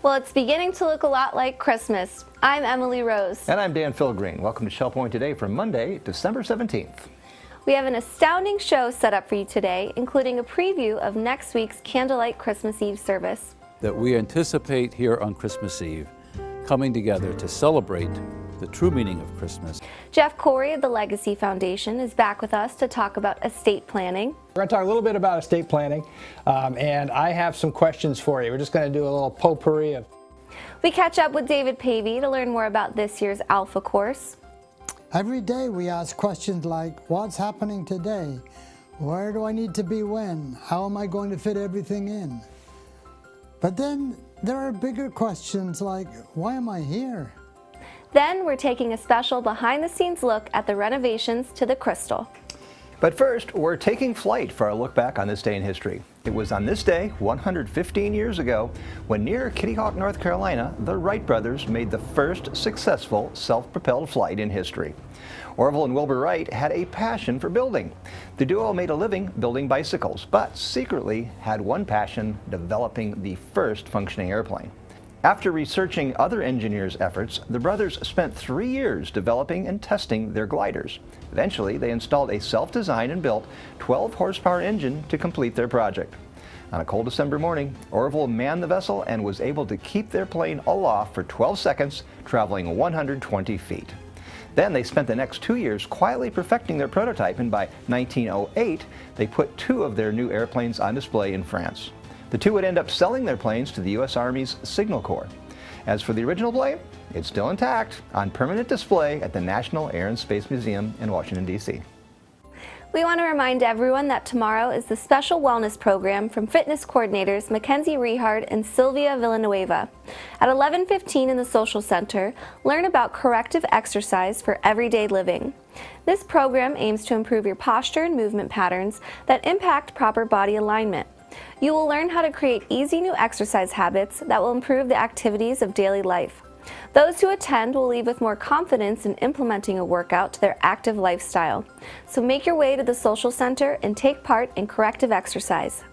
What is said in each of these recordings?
Well, it's beginning to look a lot like Christmas. I'm Emily Rose. And I'm Dan Philgreen. Welcome to Shell Point Today for Monday, December 17th. We have an astounding show set up for you today, including a preview of next week's Candlelight Christmas Eve service. That we anticipate here on Christmas Eve, coming together to celebrate the true meaning of Christmas. Jeff Corey of the Legacy Foundation is back with us to talk about estate planning. We're going to talk a little bit about estate planning, and I have some questions for you. We're just going to do a little potpourri of. We catch up with David Pavey to learn more about this year's Alpha course. Every day we ask questions like, what's happening today? Where do I need to be when? How am I going to fit everything in? But then there are bigger questions like, why am I here? Then we're taking a special behind-the-scenes look at the renovations to the Crystal. But first, we're taking flight for our look back on this day in history. It was on this day, 115 years ago, when near Kitty Hawk, North Carolina, the Wright brothers made the first successful self-propelled flight in history. Orville and Wilbur Wright had a passion for building. The duo made a living building bicycles, but secretly had one passion: developing the first functioning airplane. After researching other engineers' efforts, the brothers spent 3 years developing and testing their gliders. Eventually, they installed a self-designed and built 12-horsepower engine to complete their project. On a cold December morning, Orville manned the vessel and was able to keep their plane aloft for 12 seconds, traveling 120 feet. Then they spent the next 2 years quietly perfecting their prototype, and by 1908, they put 2 of their new airplanes on display in France. The 2 would end up selling their planes to the U.S. Army's Signal Corps. As for the original plane, it's still intact on permanent display at the National Air and Space Museum in Washington, D.C. We want to remind everyone that tomorrow is the special wellness program from fitness coordinators Mackenzie Rehard and Sylvia Villanueva. At 11:15 in the Social Center, learn about corrective exercise for everyday living. This program aims to improve your posture and movement patterns that impact proper body alignment. You will learn how to create easy new exercise habits that will improve the activities of daily life. Those who attend will leave with more confidence in implementing a workout to their active lifestyle. So make your way to the Social Center and take part in corrective exercise.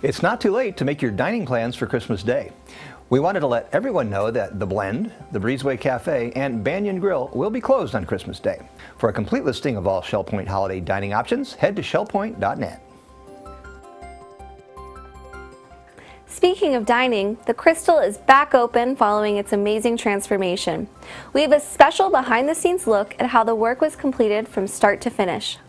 It's not too late to make your dining plans for Christmas Day. We wanted to let everyone know that The Blend, the Breezeway Cafe, and Banyan Grill will be closed on Christmas Day. For a complete listing of all Shell Point holiday dining options, head to shellpoint.net. Speaking of dining, the Crystal is back open following its amazing transformation. We have a special behind-the-scenes look at how the work was completed from start to finish.